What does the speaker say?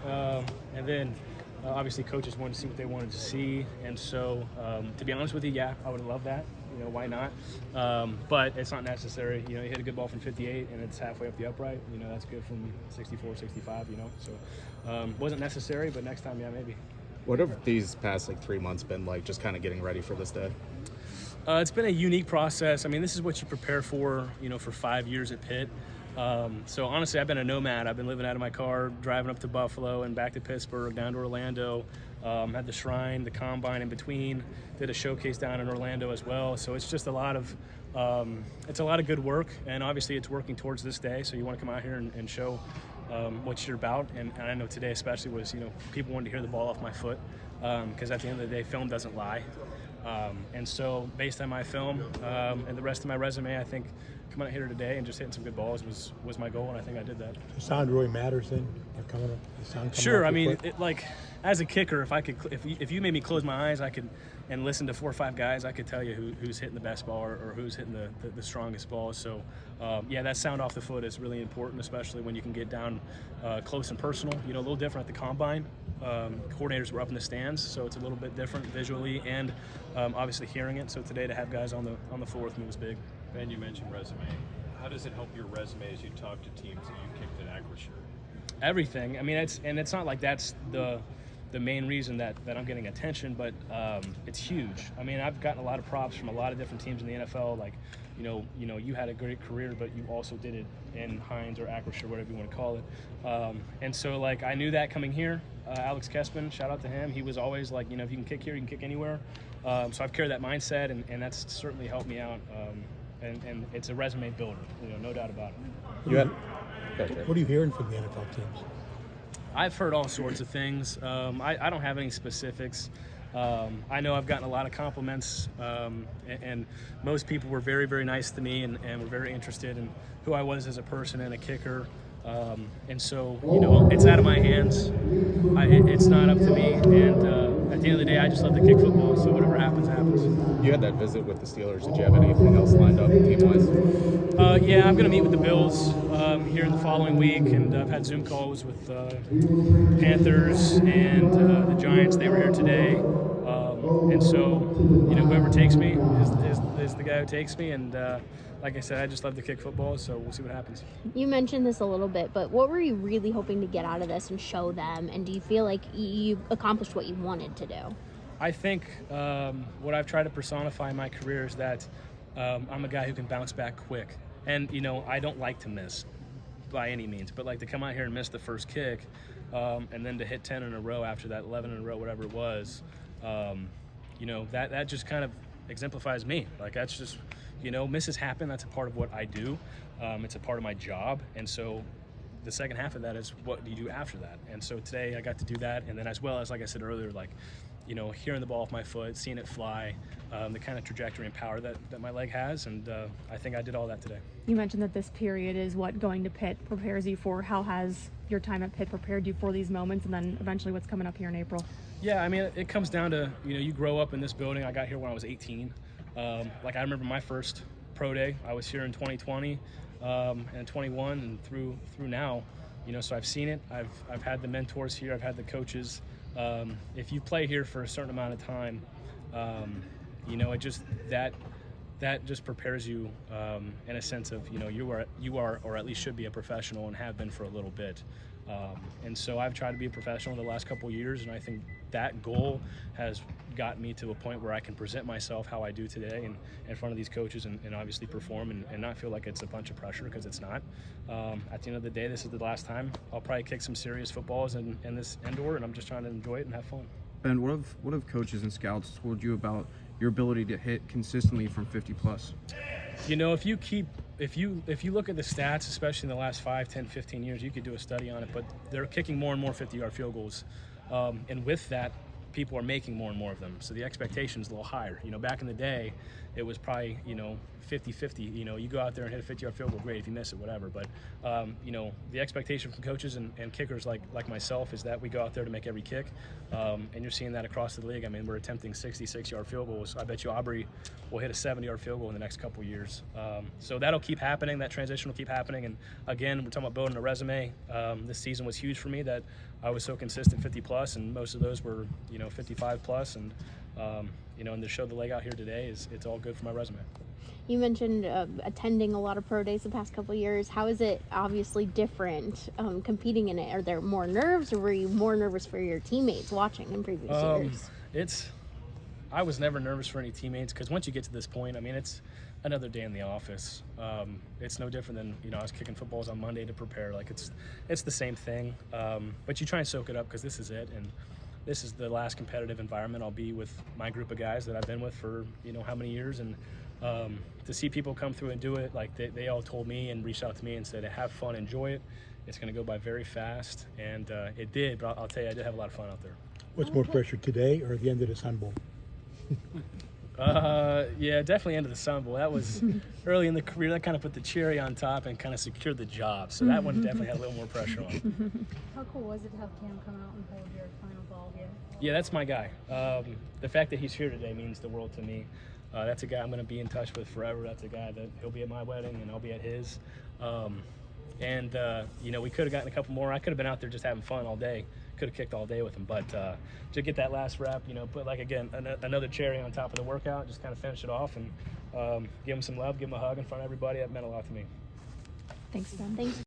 And then obviously coaches wanted to see what they wanted to see. And so to be honest with you, yeah, I would have loved that. Why not? But it's not necessary. You hit a good ball from 58 and it's halfway up the upright. That's good from 64, 65, So wasn't necessary, but next time, yeah, maybe. What have these past 3 months been like, just kind of getting ready for this day? It's been a unique process. I mean, this is what you prepare for, for 5 years at Pitt. So honestly, I've been a nomad. I've been living out of my car, driving up to Buffalo and back to Pittsburgh, down to Orlando. Had the Shrine, the Combine in between. Did a showcase down in Orlando as well. So it's just a lot of good work, and obviously it's working towards this day. So you want to come out here and show what you're about. And I know today especially was, people wanted to hear the ball off my foot, because at the end of the day, film doesn't lie. And so based on my film and the rest of my resume, I think coming out here today and just hitting some good balls was my goal, and I think I did that. The sound really matters then? Sure. I mean, as a kicker, if you made me close my eyes, I could, and listen to 4 or 5 guys, I could tell you who's hitting the best ball or who's hitting the strongest ball. So, yeah, that sound off the foot is really important, especially when you can get down close and personal. A little different at the Combine. Coordinators were up in the stands, so it's a little bit different visually and obviously hearing it. So today to have guys on the floor with me was big. Ben, you mentioned resume. How does it help your resume as you talk to teams that you kicked at Acrisure? Everything. I mean, it's not like that's the main reason that I'm getting attention, but it's huge. I mean, I've gotten a lot of props from a lot of different teams in the NFL. Like, you had a great career, but you also did it in Hines or Acrisure, whatever you want to call it. And so, I knew that coming here. Alex Kessman, shout out to him. He was always like, if you can kick here, you can kick anywhere. So I've carried that mindset, and that's certainly helped me out. And it's a resume builder, no doubt about it. What are you hearing from the NFL teams? I've heard all sorts of things. I don't have any specifics. I know I've gotten a lot of compliments, and most people were very, very nice to me and were very interested in who I was as a person and a kicker. And so, it's out of my hands. It's not up to me. And at the end of the day, I just love to kick football. So whatever happens, happens. You had that visit with the Steelers. Did you have anything else lined up team-wise? Yeah, I'm going to meet with the Bills here in the following week. And I've had Zoom calls with Panthers and the Giants. They were here today. And so, whoever takes me is the guy who takes me. And like I said, I just love to kick football, so we'll see what happens. You mentioned this a little bit, but what were you really hoping to get out of this and show them? And do you feel like you accomplished what you wanted to do? I think what I've tried to personify in my career is that I'm a guy who can bounce back quick. And, I don't like to miss by any means, but to come out here and miss the first kick and then to hit 10 in a row after that, 11 in a row, whatever it was, that just kind of exemplifies me. That's just, misses happen. That's a part of what I do. It's a part of my job. And so the second half of that is what do you do after that? And so today I got to do that. And then as well as, like I said earlier, hearing the ball off my foot, seeing it fly, the kind of trajectory and power that my leg has. And I think I did all that today. You mentioned that this period is what going to Pitt prepares you for. How has your time at Pitt prepared you for these moments and then eventually what's coming up here in April? Yeah, I mean, it comes down to, you grow up in this building. I got here when I was 18. I remember my first pro day. I was here in 2020 and 21 and through now, so I've seen it. I've had the mentors here. I've had the coaches. If you play here for a certain amount of time, it just that just prepares you in a sense of you are or at least should be a professional and have been for a little bit. And so I've tried to be a professional the last couple of years, and I think that goal has got me to a point where I can present myself how I do today and in front of these coaches and obviously perform and not feel like it's a bunch of pressure, because it's not. At the end of the day, this is the last time I'll probably kick some serious footballs in this indoor, and I'm just trying to enjoy it and have fun. Ben, what have coaches and scouts told you about your ability to hit consistently from 50 plus? If you look at the stats, especially in the last 5, 10, 15 years, you could do a study on it, but they're kicking more and more 50-yard field goals. And with that, people are making more and more of them. So the expectation is a little higher. Back in the day, it was probably, 50-50. You go out there and hit a 50-yard field goal, great. If you miss it, whatever. But, the expectation from coaches and kickers like myself is that we go out there to make every kick. And you're seeing that across the league. I mean, we're attempting 66-yard field goals. I bet you Aubrey will hit a 70-yard field goal in the next couple of years. So that'll keep happening. That transition will keep happening. And, again, we're talking about building a resume. This season was huge for me that I was so consistent 50 plus, and most of those were 55 plus, and and to show the leg out here today it's all good for my resume. You mentioned attending a lot of pro days the past couple of years. How is it obviously different competing in it? Are there more nerves, or were you more nervous for your teammates watching in previous years? I was never nervous for any teammates, because once you get to this point, I mean, it's another day in the office. It's no different than I was kicking footballs on Monday to prepare. Like it's the same thing, but you try and soak it up, because this is it, and this is the last competitive environment I'll be with my group of guys that I've been with for how many years, and to see people come through and do it, like they all told me and reached out to me and said, have fun, enjoy it. It's going to go by very fast, and it did, but I'll tell you, I did have a lot of fun out there. What's more pressure, today or at the end of the Sun Bowl? Yeah, definitely end of the Sun Bowl. That was early in the career. That kind of put the cherry on top and kind of secured the job. So that one definitely had a little more pressure on. How cool was it to have Cam come out and hold your final ball here? Yeah, that's my guy. The fact that he's here today means the world to me. That's a guy I'm going to be in touch with forever. That's a guy that he'll be at my wedding and I'll be at his. We could have gotten a couple more. I could have been out there just having fun all day. Could have kicked all day with him, but to get that last rep, put another cherry on top of the workout, just kind of finish it off and give him some love, give him a hug in front of everybody. That meant a lot to me. Thanks, Ben. Thanks.